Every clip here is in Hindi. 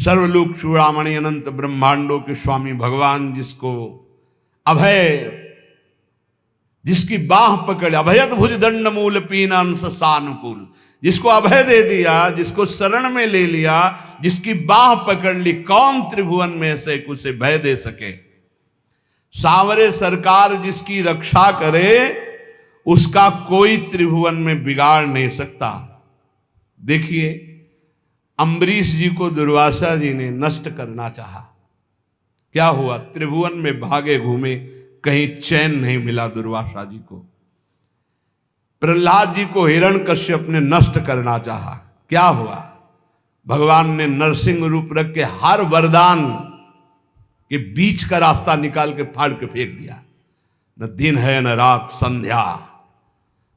सर्वलोक चूड़ामणि अनंत ब्रह्मांडों के स्वामी भगवान जिसको अभय, जिसकी बाह पकड़, अभयत भुज दंड मूल पीन सानुकूल, जिसको अभय दे दिया, जिसको शरण में ले लिया, जिसकी बाह पकड़ ली, कौन त्रिभुवन में से कुछ भय दे सके। सांवरे सरकार जिसकी रक्षा करे, उसका कोई त्रिभुवन में बिगाड़ नहीं सकता। देखिए, अम्बरीश जी को दुर्वासा जी ने नष्ट करना चाहा, क्या हुआ? त्रिभुवन में भागे घूमे, कहीं चैन नहीं मिला दुर्वासा जी को। प्रहलाद जी को हिरण्यकश्यप ने नष्ट करना चाहा, क्या हुआ? भगवान ने नरसिंह रूप रख के हर वरदान के बीच का रास्ता निकाल के फाड़ के फेंक दिया। न दिन है न रात संध्या,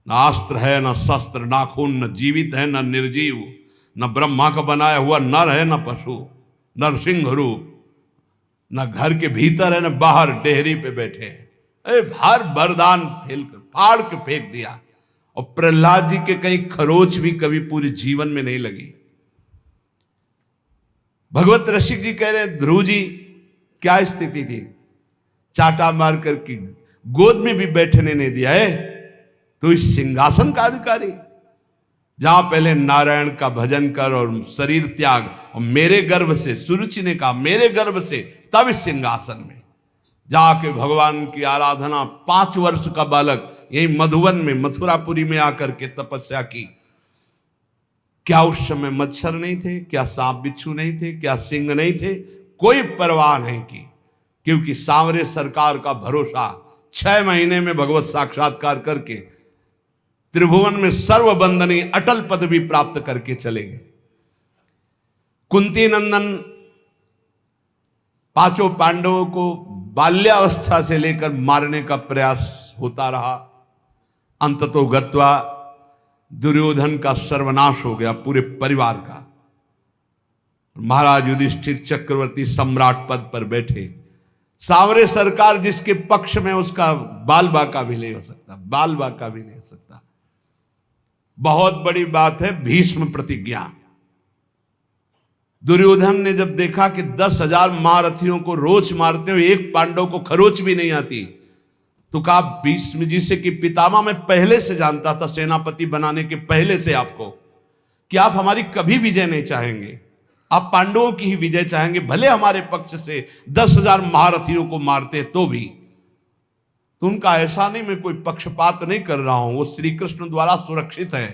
न अस्त्र है न शस्त्र, नाखून न जीवित है न निर्जीव, न ब्रह्मा का बनाया हुआ नर है न पशु, नरसिंह रूप, न घर के भीतर है न बाहर, डेहरी पे बैठे हैं। हर वरदान फेल कर फाड़ के फेंक दिया। और प्रहलाद जी के कहीं खरोच भी कभी पूरे जीवन में नहीं लगी। भगवत रसिक जी कह रहे, ध्रुव जी क्या स्थिति थी, चाटा मार करके गोद में भी बैठने नहीं दिया है, तो इस सिंहासन का अधिकारी, जहां पहले नारायण का भजन कर और शरीर त्याग, और मेरे गर्भ से, सुरुचि ने कहा मेरे गर्भ से, तब इस सिंहासन में जाके भगवान की आराधना, 5 वर्ष का बालक यही मधुवन में, मथुरापुरी में आकर के तपस्या की। क्या उस समय मच्छर नहीं थे? क्या सांप बिच्छू नहीं थे? क्या सिंह नहीं थे? कोई परवाह नहीं की, क्योंकि सांवरे सरकार का भरोसा, 6 महीने में भगवत साक्षात्कार करके त्रिभुवन में सर्वबंदनी अटल पदवी प्राप्त करके चले गए। कुंती नंदन 5 पांडवों को बाल्यावस्था से लेकर मारने का प्रयास होता रहा। अंततो गत्वा दुर्योधन का सर्वनाश हो गया, पूरे परिवार का। महाराज युधिष्ठिर चक्रवर्ती सम्राट पद पर बैठे। सांवरे सरकार जिसके पक्ष में, उसका बाल बाका भी नहीं हो सकता, बाल बाका भी नहीं हो सकता। बहुत बड़ी बात है भीष्म प्रतिज्ञा। दुर्योधन ने जब देखा कि 10,000 महारथियों को रोज मारते हुए एक पांडव को खरोच भी नहीं आती, तो कहा भीष्म जी से कि पितामह, मैं पहले से जानता था, सेनापति बनाने के पहले से आपको, कि आप हमारी कभी विजय नहीं चाहेंगे, आप पांडवों की ही विजय चाहेंगे, भले हमारे पक्ष से 10,000 महारथियों को मारते तो भी। तो उनका ऐसा नहीं, मैं कोई पक्षपात नहीं कर रहा हूं, वो श्री कृष्ण द्वारा सुरक्षित है।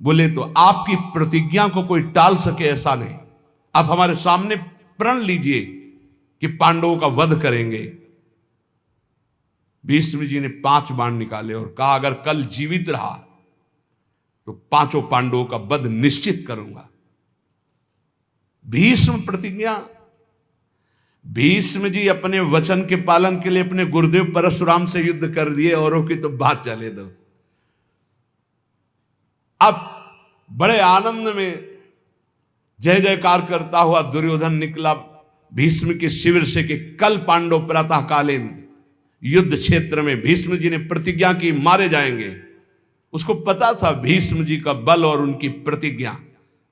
बोले तो आपकी प्रतिज्ञा को कोई टाल सके ऐसा नहीं, आप हमारे सामने प्रण लीजिए कि पांडवों का वध करेंगे। भीष्म जी ने 5 बाण निकाले और कहा अगर कल जीवित रहा तो 5 पांडवों का वध निश्चित करूंगा। भीष्म प्रतिज्ञा। भीष्म जी अपने वचन के पालन के लिए अपने गुरुदेव परशुराम से युद्ध कर दिए, औरों की तो बात चले दो। अब बड़े आनंद में जय जयकार करता हुआ दुर्योधन निकला भीष्म के शिविर से कि कल पांडव प्रातःकालीन युद्ध क्षेत्र में, भीष्म जी ने प्रतिज्ञा की मारे जाएंगे। उसको पता था भीष्म जी का बल और उनकी प्रतिज्ञा,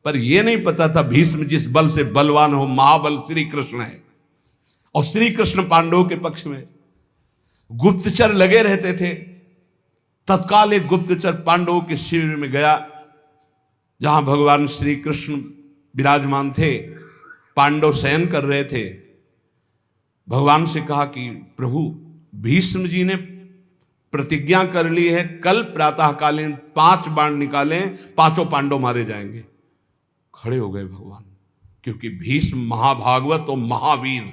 पर यह नहीं पता था भीष्म जिस बल से बलवान हो, महाबल श्री कृष्ण है। और श्री कृष्ण पांडवों के पक्ष में गुप्तचर लगे रहते थे। तत्काल एक गुप्तचर पांडवों के शिविर में गया, जहां भगवान श्री कृष्ण विराजमान थे, पांडव शयन कर रहे थे। भगवान से कहा कि प्रभु, भीष्म जी ने प्रतिज्ञा कर ली है, कल प्रातःकालीन 5 बाण निकालें, 5 पांडव मारे जाएंगे। खड़े हो गए भगवान, क्योंकि भीष्म महाभागवत और महावीर,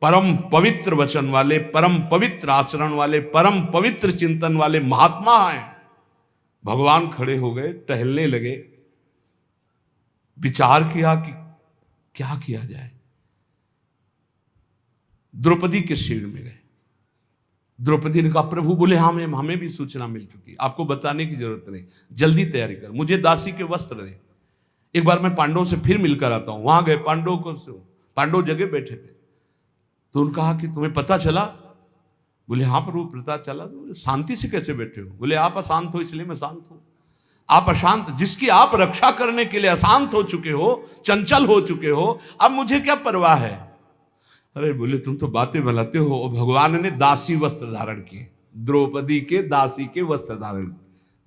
परम पवित्र वचन वाले, परम पवित्र आचरण वाले, परम पवित्र चिंतन वाले महात्मा हैं। भगवान खड़े हो गए, टहलने लगे, विचार किया कि क्या किया जाए। द्रौपदी के शिविर में गए। द्रौपदी ने कहा प्रभु, बोले हाँ, हमें भी सूचना मिल चुकी, आपको बताने की जरूरत नहीं, जल्दी तैयारी कर, मुझे दासी के वस्त्र दे, एक बार मैं पांडवों से फिर मिलकर आता हूं। वहां गए, पांडव जगह बैठे थे। तो उन्होंने कहा कि तुम्हें पता चला? बोले हाँ प्रभु, पता चला। तो बोले शांति से कैसे बैठे हो? बोले आप अशांत हो इसलिए मैं शांत हूं। आप अशांत, जिसकी आप रक्षा करने के लिए अशांत हो चुके हो, चंचल हो चुके हो, अब मुझे क्या परवाह है। अरे बोले तुम तो बातें बनाते हो। और भगवान ने दासी वस्त्र धारण किए, द्रौपदी के दासी के वस्त्र धारण,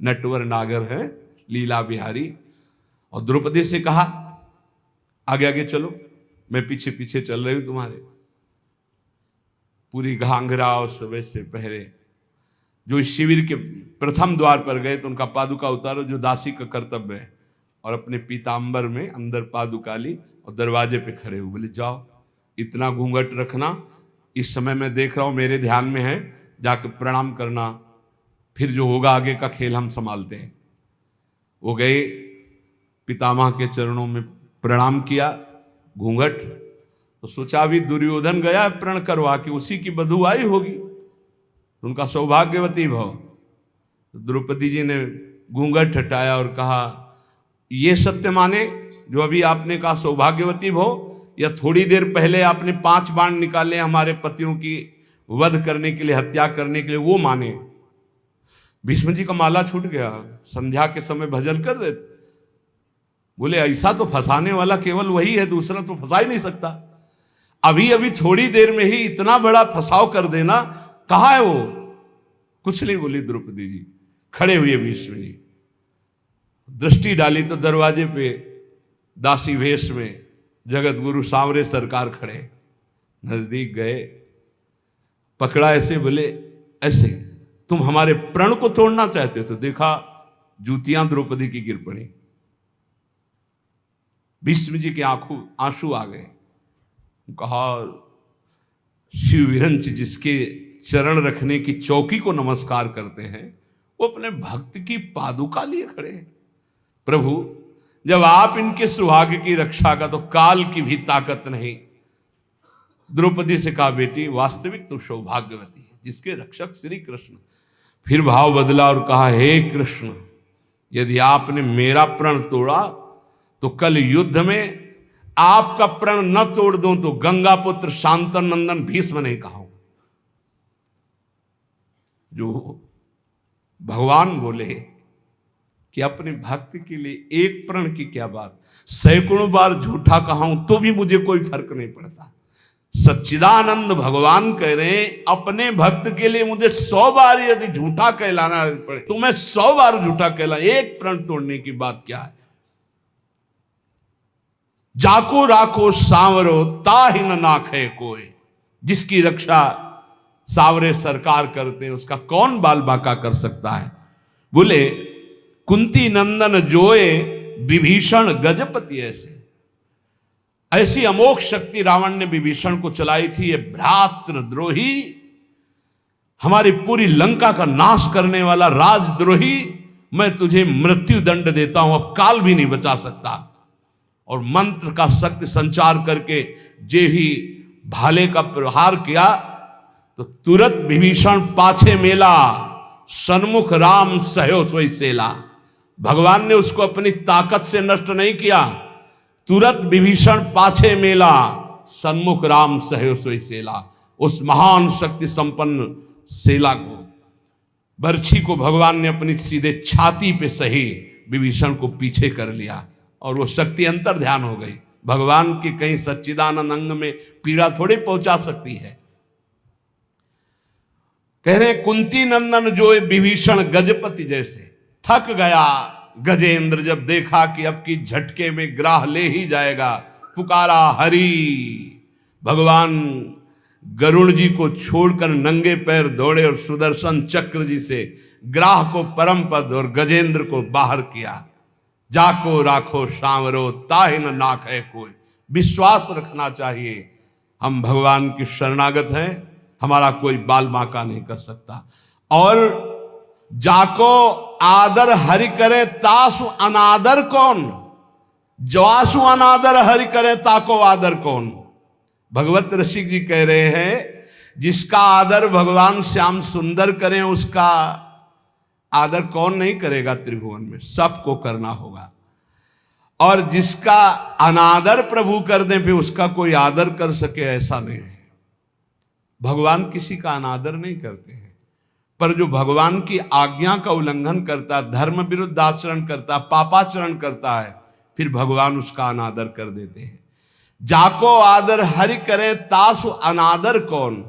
नटवर नागर है लीला बिहारी। और द्रौपदी से कहा आगे आगे चलो, मैं पीछे पीछे चल रही हूं तुम्हारे। पूरी घाघरा और सुबह से पहरे जो इस शिविर के प्रथम द्वार पर गए तो उनका पादुका उतारो, जो दासी का कर्तव्य है, और अपने पीतांबर में अंदर पादुका ली और दरवाजे पे खड़े हुए बोले जाओ, इतना घूंघट रखना, इस समय मैं देख रहा हूं मेरे ध्यान में है, जाकर प्रणाम करना, फिर जो होगा आगे का खेल हम संभालते हैं। वो गए, पितामह के चरणों में प्रणाम किया, घूंघट, तो सोचा अभी दुर्योधन गया प्रण करवा के उसी की बधू आई होगी, उनका सौभाग्यवती भव। तो द्रौपदी जी ने घूंघट हटाया और कहा ये सत्य माने जो अभी आपने कहा सौभाग्यवती भव, या थोड़ी देर पहले आपने 5 बाण निकाले हमारे पतियों की वध करने के लिए, हत्या करने के लिए, वो माने। भीष्म जी का माला छूट गया, संध्या के समय भजन कर रहे थे, बोले ऐसा तो फंसाने वाला केवल वही है, दूसरा तो फंसा ही नहीं सकता। अभी अभी थोड़ी देर में ही इतना बड़ा फंसाव कर देना, कहाँ है वो? कुछ नहीं बोली द्रौपदी जी। खड़े हुए भीष्म जी, दृष्टि डाली तो दरवाजे पे दासी वेश में जगत गुरु सांवरे सरकार खड़े, नजदीक गए, पकड़ा ऐसे, बोले ऐसे तुम हमारे प्रण को तोड़ना चाहते हो? तो देखा जूतियां द्रौपदी की गिर पड़ी। भीष्म जी के आंसू आ गए। कहा शिव विरंच जिसके चरण रखने की चौकी को नमस्कार करते हैं, वो अपने भक्त की पादुका लिए खड़े हैं। प्रभु जब आप इनके सुहाग की रक्षा का तो काल की भी ताकत नहीं। द्रौपदी से कहा बेटी वास्तविक तो सौभाग्यवती है जिसके रक्षक श्री कृष्ण। फिर भाव बदला और कहा हे कृष्ण, यदि आपने मेरा प्रण तोड़ा तो कल युद्ध में आपका प्रण न तोड़ दूं तो गंगा पुत्र शांतन नंदन भीष्म नहीं कहा। जो भगवान बोले कि अपने भक्त के लिए एक प्रण की क्या बात, सैकड़ों बार झूठा कहा हूं तो भी मुझे कोई फर्क नहीं पड़ता। सच्चिदानंद भगवान कह रहे हैं अपने भक्त के लिए मुझे 100 बार यदि झूठा कहलाना पड़े तो मैं 100 बार झूठा कहला, एक प्रण तोड़ने की बात क्या है। जाको राखो सांवरो ताहि न नाखे कोई, जिसकी रक्षा सांवरे सरकार करते हैं उसका कौन बाल बाका कर सकता है। बोले कुंती नंदन जोए विभीषण गजपति, ऐसी अमोघ शक्ति रावण ने विभीषण को चलाई थी। ये भ्रातृद्रोही, हमारी पूरी लंका का नाश करने वाला राजद्रोही, मैं तुझे मृत्यु दंड देता हूं, अब काल भी नहीं बचा सकता। और मंत्र का शक्ति संचार करके जे ही भाले का प्रहार किया तो तुरंत विभीषण पाछे मेला, सन्मुख राम सहयो सोई सेला। भगवान ने उसको अपनी ताकत से नष्ट नहीं किया, तुरंत विभीषण पाछे मेला, सन्मुख राम सहयो सोई सेला। उस महान शक्ति संपन्न सेला को, बर्छी को भगवान ने अपनी सीधे छाती पे सही विभीषण को पीछे कर लिया और वो शक्ति अंतर ध्यान हो गई। भगवान की कहीं सच्चिदानंद अंग में पीड़ा थोड़ी पहुंचा सकती है। कह रहे कुंती नंदन जो विभीषण गजपति जैसे। थक गया गजेंद्र जब देखा कि अब की झटके में ग्राह ले ही जाएगा, पुकारा हरि। भगवान गरुण जी को छोड़कर नंगे पैर दौड़े और सुदर्शन चक्र जी से ग्राह को परम पद और गजेंद्र को बाहर किया। जाको राखो सांवरो ताहि न नाखे कोई। विश्वास रखना चाहिए, हम भगवान की शरणागत हैं, हमारा कोई बाल बांका नहीं कर सकता। और जाको आदर हरि करे तासु अनादर कौन, जवासु अनादर हरि करे ताको आदर कौन। भगवत ऋषिक जी कह रहे हैं जिसका आदर भगवान श्याम सुंदर करें उसका आदर कौन नहीं करेगा त्रिभुवन में, सबको करना होगा। और जिसका अनादर प्रभु कर दे फिर उसका कोई आदर कर सके ऐसा नहीं है। भगवान किसी का अनादर नहीं करते हैं। पर जो भगवान की आज्ञा का उल्लंघन करता, धर्म विरुद्ध आचरण करता, पापाचरण करता है, फिर भगवान उसका अनादर कर देते हैं। जाको आदर हरि करे तासु अनादर कौन।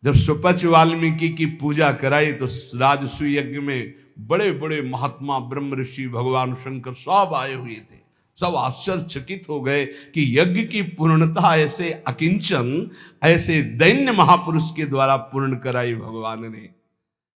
जब सुपच वाल्मीकि की पूजा कराई तो राजसूय यज्ञ में बड़े बड़े महात्मा ब्रह्म ऋषि भगवान शंकर सब आए हुए थे। सब आश्चर्यचकित हो गए कि यज्ञ की पूर्णता ऐसे अकिंचन, ऐसे दैन्य महापुरुष के द्वारा पूर्ण कराई भगवान ने।